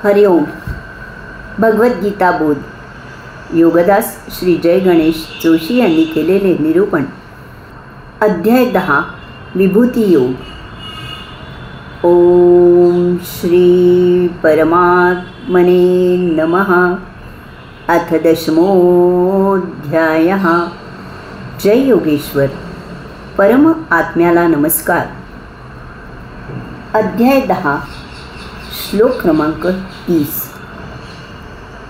हरिओम. भगवद्गीता बोध. योगदास श्री जय गणेश जोशी यांनी केलेले निरूपण. अध्याय 10. विभूती योग. ओम श्री परमात्मने नमः. अथ 10मोऽध्यायः. जय योगेश्वर. परम आत्म्याला नमस्कार. अध्याय 10. श्लोक क्रमांक 30.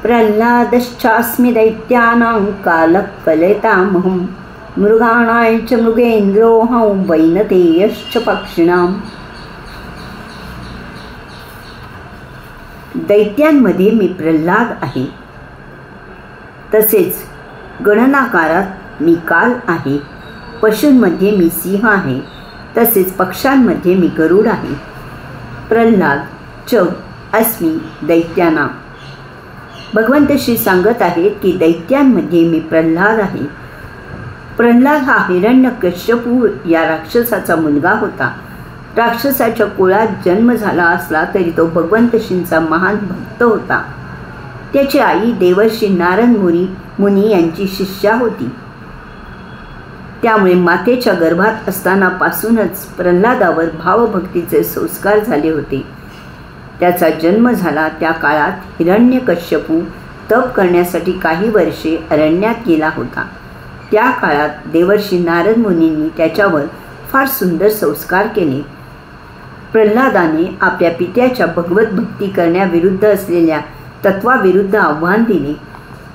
प्रह्लादश्चास्मि दैत्यानां कालकलयतामहं मृगाणां च मृगेन्द्रोऽहं वैनतेयश्च पक्षिणां. दैत्यांमध्ये मी प्रल्हाद आहे, तसेच गणनाकारात मी काल आहे. पशूंमध्ये मी सिंह आहे, तसेच पक्ष्यांमध्ये मी गरुड आहे. प्रल्हाद च अस्मि दैत्यानां. भगवंत श्री सांगत आहेत की दैत्यांमध्ये मी प्रल्हाद आहे. प्रल्हाद हा हिरण्यकश्यपू या राक्षसाचा मुलगा होता. राक्षसाच्या कुळात जन्म झाला असला तरी तो भगवंत श्रींचा महान भक्त होता. त्याची आई देवर्षी नारद मुनी यांची शिष्या होती. त्यामुळे मातेच्या गर्भात असतानापासूनच प्रल्हादावर भावभक्तीचे संस्कार झाले होते. त्याचा जन्म झाला त्या काळात हिरण्यकश्यपू तप करण्यासाठी काही वर्षे अरण्यात गेला होता. त्या काळात देवर्षी नारद मुनींनी त्याच्यावर फार सुंदर संस्कार केले. प्रल्हादाने आपल्या पित्याच्या भगवत भक्ती करण्याविरुद्ध असलेल्या तत्वाविरुद्ध आव्हान दिले.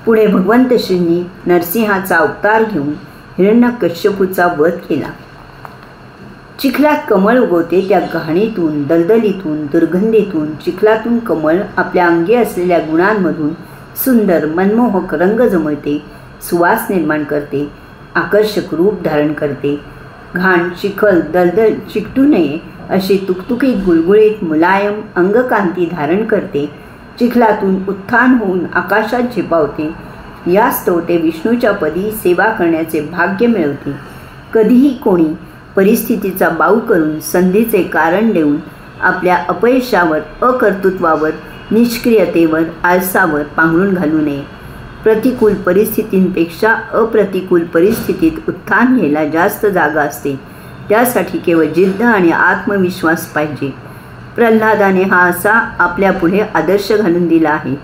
पुढे भगवंत श्रींनी नरसिंहाचा अवतार घेऊन हिरण्यकश्यपूचा वध केला. चिखलात कमळ उगवते, त्या घाणीतून, दलदलीतून, दुर्गंधीतून, चिखलातून कमळ आपल्या अंगी असलेल्या गुणांमधून सुंदर मनमोहक रंग जमवते, सुवास निर्माण करते, आकर्षक रूप धारण करते. घाण, चिखल, दलदल चिकटू नये अशी तुकतुकीत, गुळगुळीत, मुलायम अंगकांती धारण करते. चिखलातून उत्थान होऊन आकाशात झेपावते. यास्तव ते विष्णूच्या पदी सेवा करण्याचे भाग्य मिळवते. कधीही कोणी परिस्थितीचा बाऊ करून, संधीचे कारण देऊन आपल्या अपयशावर, अकर्तृत्वावर, निष्क्रियतेवर, आळसावर पांघरून घालू नये. प्रतिकूल परिस्थितींपेक्षा अप्रतिकूल परिस्थितीत उत्थान घ्यायला जास्त जागा असते. त्यासाठी केवळ जिद्द आणि आत्मविश्वास पाहिजे. प्रल्हादाने हा असा आपल्यापुढे आदर्श घालून दिला आहे.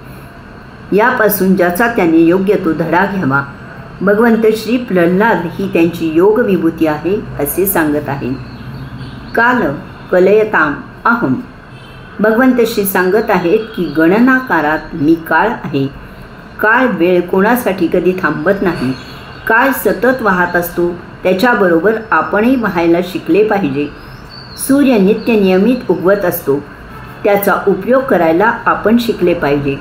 यापासून ज्याचा त्याने योग्य तो धडा घ्यावा. भगवंत श्री प्रल्हाद ही त्यांची योग विभूती आहे असे सांगत आहे. काल कलयताम अहम. भगवंत श्री सांगत आहेत की गणनाकारात मी काळ आहे. काळ वेळ कोणासाठी कधी थांबत नाही. काळ सतत वाहत असतो. त्याच्याबरोबर आपणही वाहायला शिकले पाहिजे. सूर्य नित्य नियमित उगवत असतो. त्याचा उपयोग करायला आपण शिकले पाहिजे.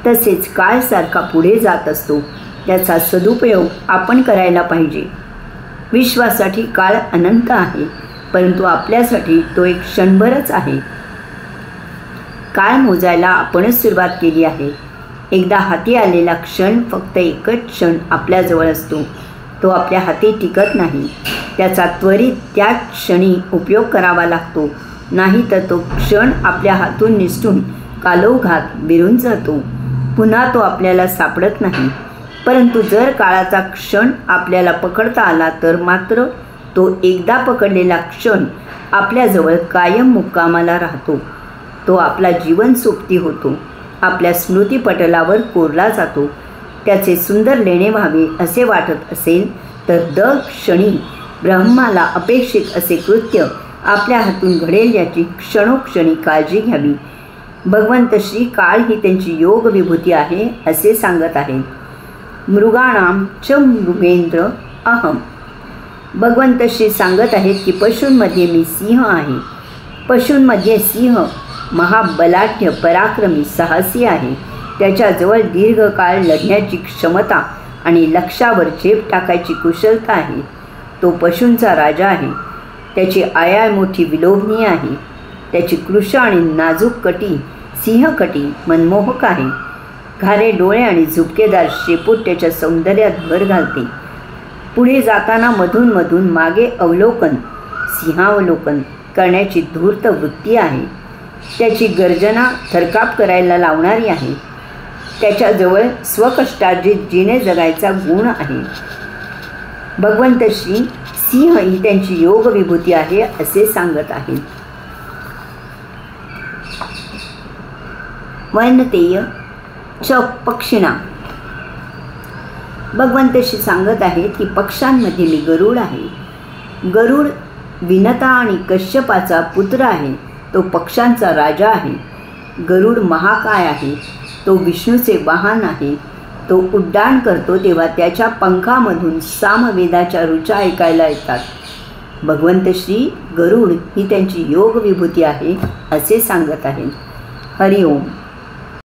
तसेच काळ सारखा पुढे जात असतो. त्याचा सदुपयोग आपण करायला पाहिजे. विश्वासाठी काळ अनंत आहे, परंतु आपल्यासाठी तो एक क्षणभरच आहे. काळ मोजायला आपणच सुरुवात केली आहे. एकदा हाती आलेला क्षण फक्त एकच क्षण आपल्याजवळ असतो. तो आपल्या हाती टिकत नाही. त्याचा त्वरित त्या क्षणी उपयोग करावा लागतो. नाही तर तो क्षण आपल्या हातून निसटून कालोघात विरून जातो. पुन्हा तो आपल्याला सापडत नाही. परंतु जर काळाचा क्षण आपल्याला पकडता आला तर मात्र तो एकदा पकडलेला क्षण आपल्याजवळ कायम मुक्कामाला राहतो. तो आपला जीवनसोबती होतो. आपल्या स्मृतिपटलावर कोरला जातो. त्याचे सुंदर लेणे व्हावे असे वाटत असेल तर दर क्षणी ब्रह्माला अपेक्षित असे कृत्य आपल्या हातून घडेल याची क्षणोक्षणी काळजी घ्यावी. भगवंत श्री काळ ही त्यांची योग विभूती आहे असे सांगत आहेत. मृगाणां च मृगेंद्र अहम. भगवंत श्री सांगत आहेत की पशूंमध्ये मी सिंह आहे. पशूंमध्ये सिंह महाबलाढ्य, पराक्रमी, साहसी आहे. त्याच्याजवळ दीर्घकाळ लढण्याची क्षमता आणि लक्ष्यावर झेप टाकायची कुशलता आहे. तो पशूंचा राजा आहे. त्याची आयाळ मोठी विलोभनीय आहे. त्याची कृश आणि नाजूक कटी, सिंहकटी मनमोहक आहे. घारे डोळे आणि झुपकेदार शेपूट त्याच्या सौंदर्यात भर घालते. पुढे जाताना मधून मधून मागे अवलोकन, सिंहावलोकन करण्याची धूर्त वृत्ती आहे. त्याची गर्जना थरकाप करायला लावणारी आहे. त्याच्याजवळ स्वकष्टार्जित जीने जगायचा गुण आहे. भगवंत श्री सिंह ही त्यांची योग विभूती आहे असे सांगत आहेत. वैनतेय च पक्षिणा. भगवंत श्री सांगत आहेत की पक्षांमध्ये मी गरुड आहे. गरुड विनता आणि कश्यपाचा पुत्र आहे. तो पक्षांचा राजा आहे. गरुड महाकाय आहे. तो विष्णूचे वाहन आहे. तो उड्डाण करतो तेव्हा त्याच्या पंखामधून सामवेदाच्या ऋचा ऐकायला येतात. भगवंत श्री गरुड ही त्यांची योग विभूती आहे असे सांगत आहेत. हरिओम.